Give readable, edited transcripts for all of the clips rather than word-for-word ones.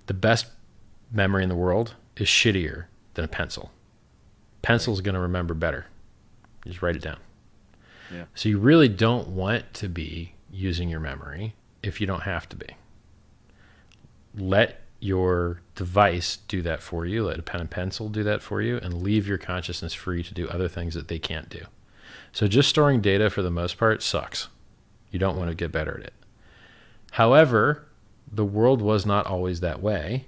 the best memory in the world is shittier than a pencil. Pencil's going to remember better. You just write it down. Yeah. So you really don't want to be using your memory if you don't have to be. Let your device do that for you. Let a pen and pencil do that for you, and leave your consciousness free to do other things that they can't do. So just storing data for the most part sucks. You don't want to get better at it. However, the world was not always that way.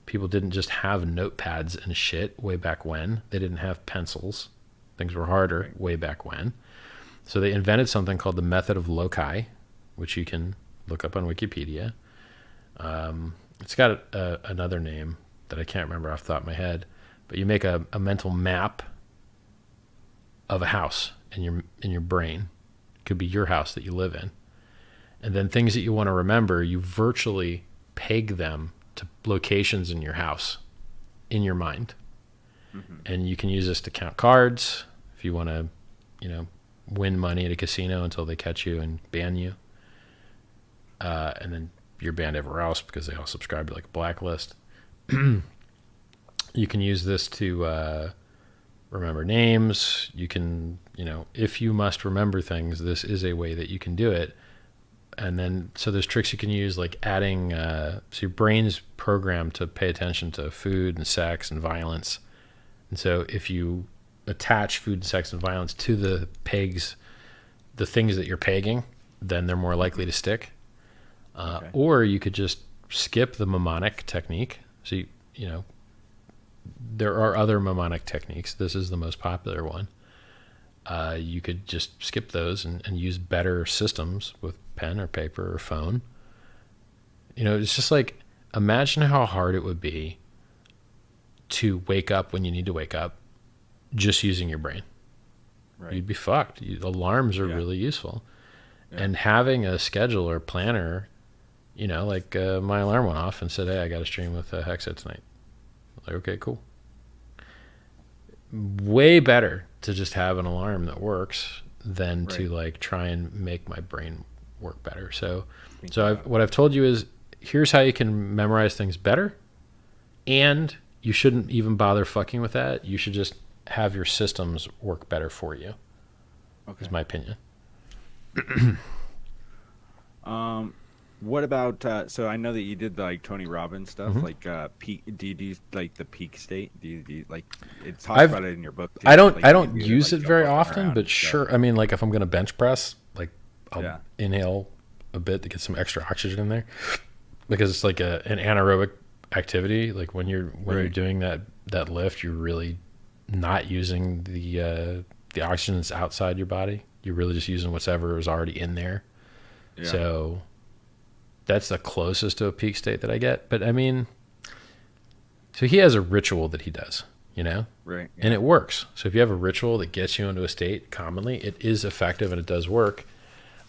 People didn't just have notepads and shit way back when. They didn't have pencils. Things were harder way back when. So they invented something called the method of loci, which you can look up on Wikipedia. It's got another name that I can't remember off the top of my head, but you make a mental map of a house in your brain. It could be your house that you live in. And then things that you want to remember, you virtually peg them to locations in your house, in your mind. Mm-hmm. And you can use this to count cards if you want to, win money at a casino until they catch you and ban you. And then you're banned everywhere else because they all subscribe to like a blacklist. You can use this to remember names. You can, if you must remember things, this is a way that you can do it. And then, so there's tricks you can use, like adding, so your brain's programmed to pay attention to food and sex and violence. And so if you attach food and sex and violence to the pegs, the things that you're pegging, then they're more likely to stick. Okay. Or you could just skip the mnemonic technique. So, there are other mnemonic techniques. This is the most popular one. You could just skip those and use better systems with pen or paper or phone. It's just like, imagine how hard it would be to wake up when you need to wake up just using your brain. Right. You'd be fucked. Alarms are really useful. Yeah. And having a schedule or planner, like my alarm went off and said, hey, I got to stream with Hexa tonight. Like, okay, cool. Way better to just have an alarm that works than to like try and make my brain work better. So what I've told you is, here's how you can memorize things better, and you shouldn't even bother fucking with that. You should just have your systems work better for you. Okay. Is my opinion. What about so I know that you did like Tony Robbins stuff, mm-hmm. like peak. Do you do like the peak state? Do you like it talks about it in your book too? I don't use it very often, but sure. I mean, like if I'm gonna bench press, like I'll inhale a bit to get some extra oxygen in there, because it's like an anaerobic activity. Like when you're doing that lift, you're really not using the oxygen that's outside your body. You're really just using whatever is already in there. Yeah. So that's the closest to a peak state that I get. But I mean, so he has a ritual that he does, right? Yeah. And it works. So if you have a ritual that gets you into a state commonly, it is effective and it does work.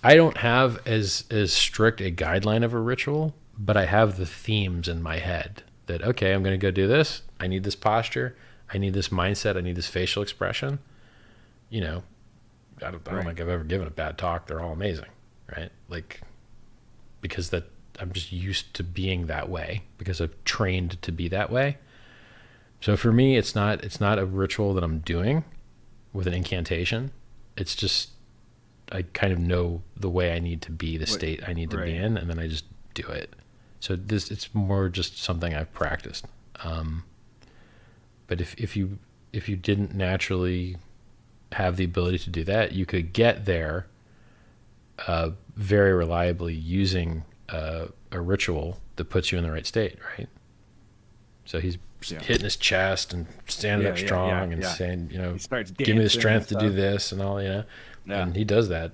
I don't have as strict a guideline of a ritual, but I have the themes in my head that, okay, I'm going to go do this. I need this posture. I need this mindset. I need this facial expression. I don't think I've ever given a bad talk. They're all amazing, right? Like, because that I'm just used to being that way, because I've trained to be that way. So for me, it's not a ritual that I'm doing with an incantation. It's just, I kind of know the way I need to be, the state I need to be in, and then I just do it. So it's more just something I've practiced. But if you didn't naturally have the ability to do that, you could get there very reliably using a ritual that puts you in the right state, right? So he's hitting his chest and standing up strong and saying, give me the strength to do this and all, and he does that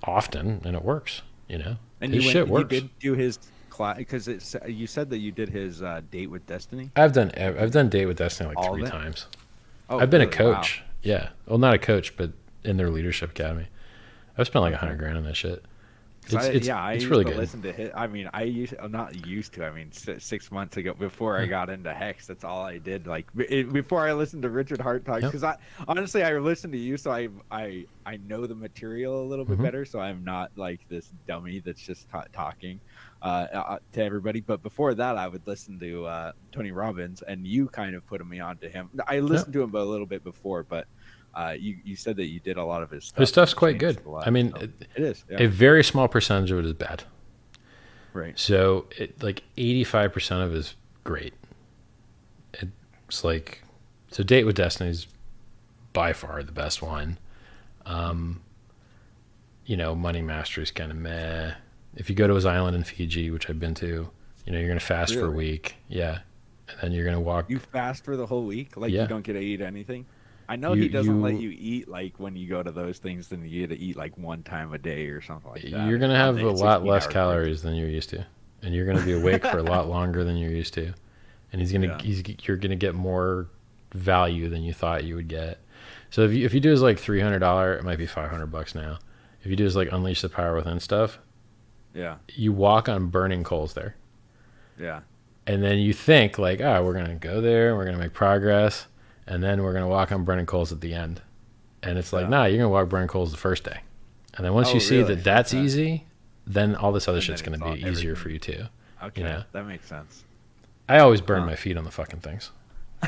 often and it works, And his shit works. You did do his class, because you said that you did his Date with Destiny. I've done Date with Destiny like 3 times. Oh, I've been a coach. Wow. Yeah. Well, not a coach, but in their leadership academy. I've spent like $100,000 on that shit. It's really good. Listen to his. I mean, I'm not used to. I mean, 6 months ago, before I got into Hex, that's all I did. Like before I listened to Richard Hart talks, because I honestly I listened to you, so I know the material a little bit better. So I'm not like this dummy that's just talking to everybody. But before that, I would listen to Tony Robbins, and you kind of put me onto him. I listened to him a little bit before, but. You said that you did a lot of his stuff. His stuff's quite good. I mean, so it is. Yeah. A very small percentage of it is bad. Right. So like 85% of it is great. It's like, so Date with Destiny is by far the best one. Money Mastery is kind of meh. If you go to his island in Fiji, which I've been to, you're going to fast for a week. Yeah. And then you're going to walk. You fast for the whole week? Like you don't get to eat anything? I know he doesn't let you eat like when you go to those things, then you get to eat like one time a day or something like that. You're going to have a lot less calories than you're used to. And you're going to be awake for a lot longer than you're used to. And you're going to get more value than you thought you would get. So if you do his like $300, it might be $500 now. If you do his like Unleash the Power Within stuff, you walk on burning coals there. Yeah. And then you think like, we're going to go there, we're going to make progress. And then we're going to walk on burning coals at the end. And it's like, nah, you're going to walk burning coals the first day. And then once you see that that's easy, then all this other shit's going to be easier for you too. Okay, that makes sense. I always burn my feet on the fucking things.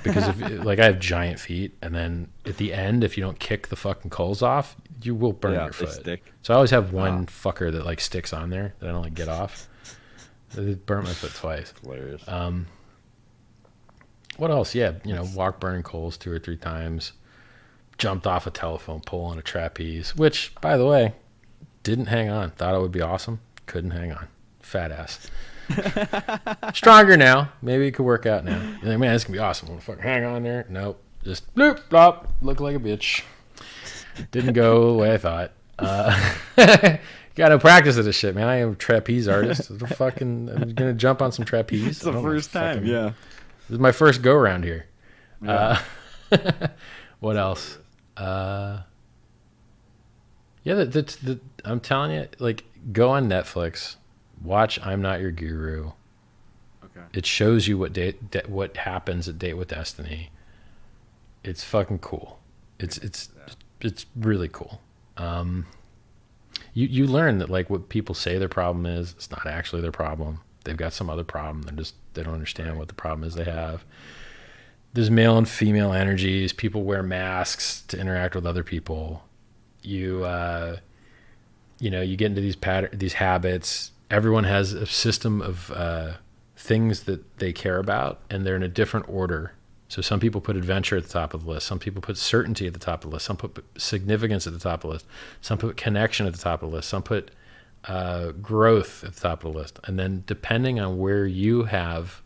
Because I have giant feet. And then at the end, if you don't kick the fucking coals off, you will burn your foot. Stick. So I always have one fucker that like sticks on there that I don't like get off. It burnt my foot twice. Hilarious. What else? Yeah, walk burning coals 2 or 3 times. Jumped off a telephone pole on a trapeze, which, by the way, didn't hang on. Thought it would be awesome. Couldn't hang on. Fat ass. Stronger now. Maybe it could work out now. You're like, man, this can be awesome. I'm gonna fucking hang on there. Nope. Just bloop, blop. Look like a bitch. Didn't go the way I thought. Got to practice this shit, man. I am a trapeze artist. I'm gonna jump on some trapeze. It's the first time, yeah. This is my first go around here. Yeah. What else? I'm telling you, like, go on Netflix, watch I'm Not Your Guru. Okay. It shows you what happens at Date with Destiny. It's fucking cool. It's really cool. You learn that like what people say their problem is, it's not actually their problem. They've got some other problem. They don't understand what the problem is they have. There's male and female energies. People wear masks to interact with other people. You get into these habits. Everyone has a system of things that they care about, and they're in a different order. So some people put adventure at the top of the list. Some people put certainty at the top of the list. Some put significance at the top of the list. Some put connection at the top of the list. Some put growth at the top of the list. And then depending on where you have,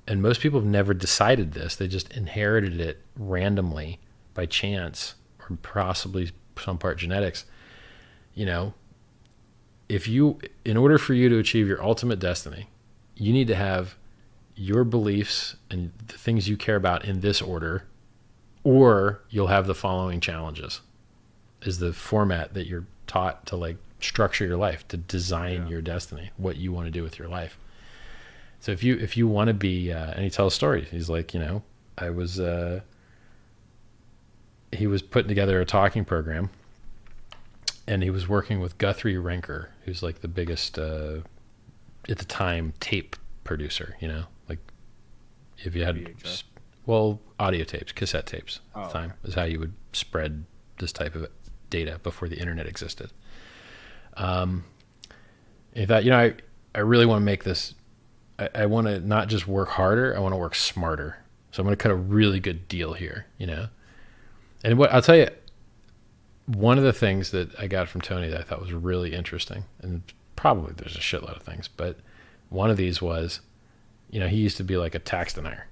and most people have never decided this, they just inherited it randomly by chance or possibly some part genetics. In order for you to achieve your ultimate destiny, you need to have your beliefs and the things you care about in this order, or you'll have the following challenges is the format that you're taught to like structure your life, to design your destiny, what you want to do with your life. So if you want to be, and he tells stories, he's like, he was putting together a talking program, and he was working with Guthrie Renker, who's like the biggest, at the time, tape producer, like if you had, VHS? Audio tapes, cassette tapes at the time is how you would spread this type of data before the internet existed. He thought, I really want to make this, I want to not just work harder, I want to work smarter. So I'm going to cut a really good deal here, And what I'll tell you, one of the things that I got from Tony that I thought was really interesting, and probably there's a shitload of things, but one of these was, he used to be like a tax denier.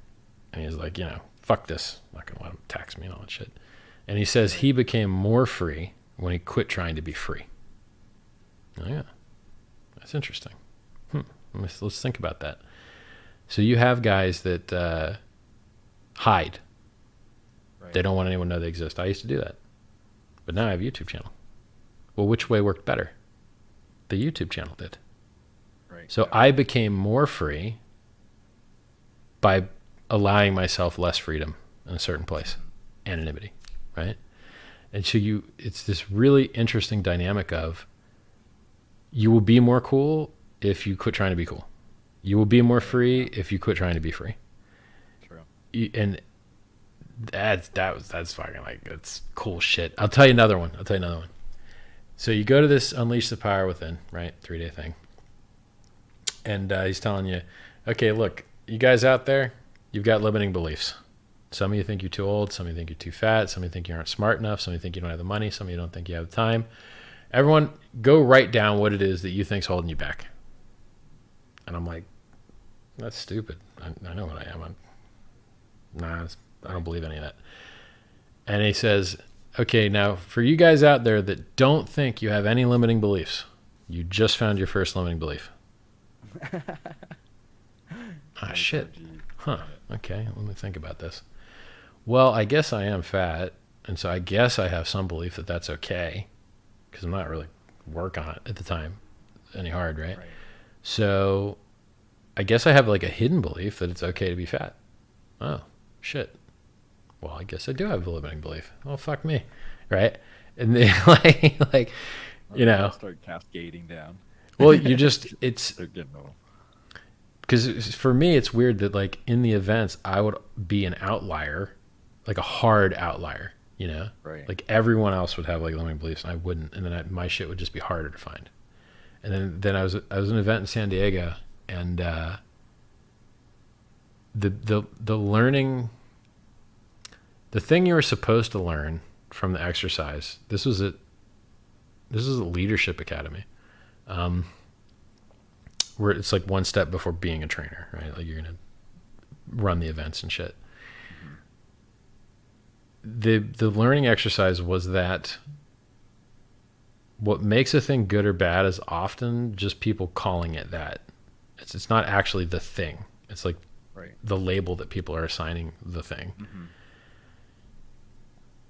And he's like, fuck this. I'm not going to let him tax me and all that shit. And he says he became more free when he quit trying to be free. Oh, yeah. That's interesting. Let's think about that. So you have guys that hide. Right. They don't want anyone to know they exist. I used to do that. But now I have a YouTube channel. Well, which way worked better? the YouTube channel did. Right. So I became more free by allowing myself less freedom in a certain place, anonymity, right? And so it's this really interesting dynamic of, you will be more cool if you quit trying to be cool. You will be more free if you quit trying to be free. True. And that's fucking like, that's cool shit. I'll tell you another one. So you go to this Unleash the Power Within, right? 3-day thing. And he's telling you, okay, look, you guys out there, you've got limiting beliefs. Some of you think you're too old. Some of you think you're too fat. Some of you think you aren't smart enough. Some of you think you don't have the money. Some of you don't think you have the time. Everyone, go write down what it is that you think's holding you back. And I'm like, that's stupid. I know what I am. I don't believe any of that. And he says, okay, now for you guys out there that don't think you have any limiting beliefs, you just found your first limiting belief. Ah, shit. Huh. Okay, let me think about this. Well, I guess I am fat, and so I guess I have some belief that that's okay, because I'm not really working on it at the time any hard, right? So I guess I have like a hidden belief that it's okay to be fat. Oh, shit. Well, I guess I do have a limiting belief. Oh, fuck me, right? And then like you know, start cascading down. Well, it's because for me, it's weird that like in the events, I would be an outlier, like a hard outlier, you know? Right. Like everyone else would have like limiting beliefs and I wouldn't. And then my shit would just be harder to find. And then I was at an event in San Diego, and the learning, the thing you were supposed to learn from the exercise, this was a leadership academy. Where it's like one step before being a trainer, right? Like you're going to run the events and shit. Mm-hmm. The learning exercise was that what makes a thing good or bad is often just people calling it that. It's not actually the thing. It's like the label that people are assigning the thing. Mm-hmm.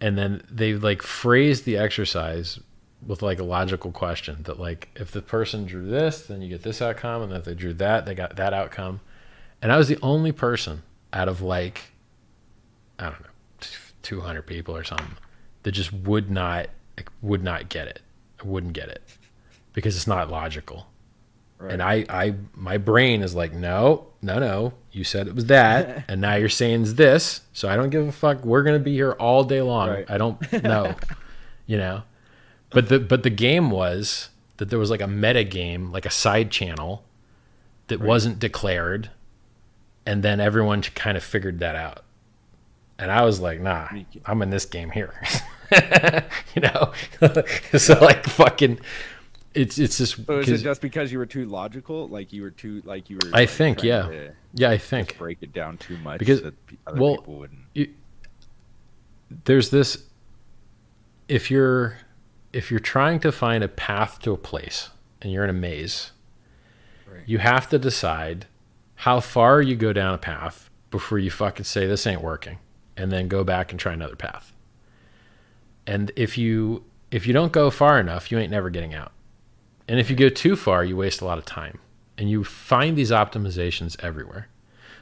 And then they like phrase the exercise with like a logical question that like, if the person drew this, then you get this outcome. And if they drew that, they got that outcome. And I was the only person out of like, I don't know, 200 people or something that just would not get it. I wouldn't get it because it's not logical. Right. And my brain is like, no, you said it was that. And now you're saying it's this. So I don't give a fuck. We're going to be here all day long. Right. I don't know, you know? But the game was that there was like a meta game, like a side channel that wasn't declared, and then everyone kind of figured that out. And I was like, nah, I'm in this game here. You know? So like fucking it's just. So is it just because you were too logical? Like you were I think, yeah. Yeah, I think. Just break it down too much because that other people wouldn't. There's this, if you're trying to find a path to a place and you're in a maze, you have to decide how far you go down a path before you fucking say this ain't working, and then go back and try another path. And if you don't go far enough, you ain't never getting out. And if you go too far, you waste a lot of time. And you find these optimizations everywhere.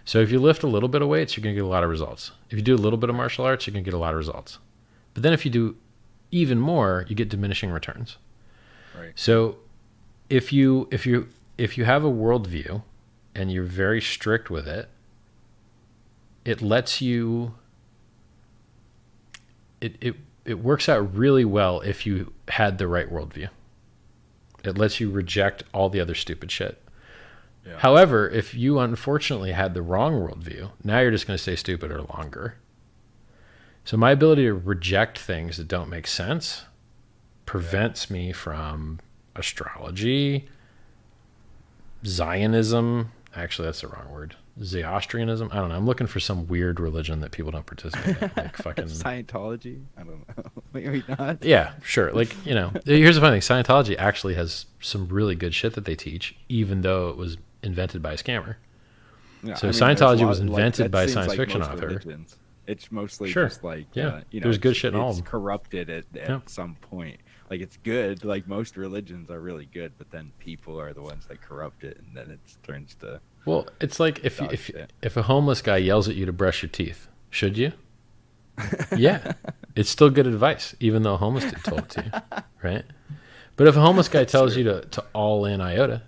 So if you lift a little bit of weights, you're going to get a lot of results. If you do a little bit of martial arts, you're going to get a lot of results. But then if you do even more, you get diminishing returns. Right. So if you have a worldview and you're very strict with it, it lets you, it works out really well if you had the right worldview. It lets you reject all the other stupid shit. Yeah. However, if you unfortunately had the wrong worldview, now you're just going to stay stupid or longer. So my ability to reject things that don't make sense prevents me from astrology, Zionism. Actually, that's the wrong word. Zoroastrianism. I don't know. I'm looking for some weird religion that people don't participate in. Like fucking Scientology. I don't know. Maybe not. Yeah, sure. Like, you know, here's the funny thing. Scientology actually has some really good shit that they teach, even though it was invented by a scammer. Yeah, so Scientology was invented by a science fiction author. It's mostly Sure. just like, Yeah. you know, There's good shit in all of it's them. corrupted at some point. Like it's good. Like most religions are really good, but then people are the ones that corrupt it, and then it turns to. Well, it's like if a homeless guy yells at you to brush your teeth, should you? Yeah, it's still good advice, even though a homeless dude told it to you, right? But if a homeless guy tells you to all in iota,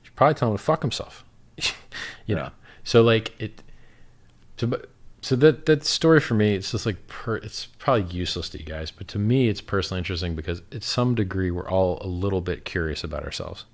you probably tell him to fuck himself. you know. So like it. So that story for me, it's just like it's probably useless to you guys, but to me, it's personally interesting because at some degree we're all a little bit curious about ourselves.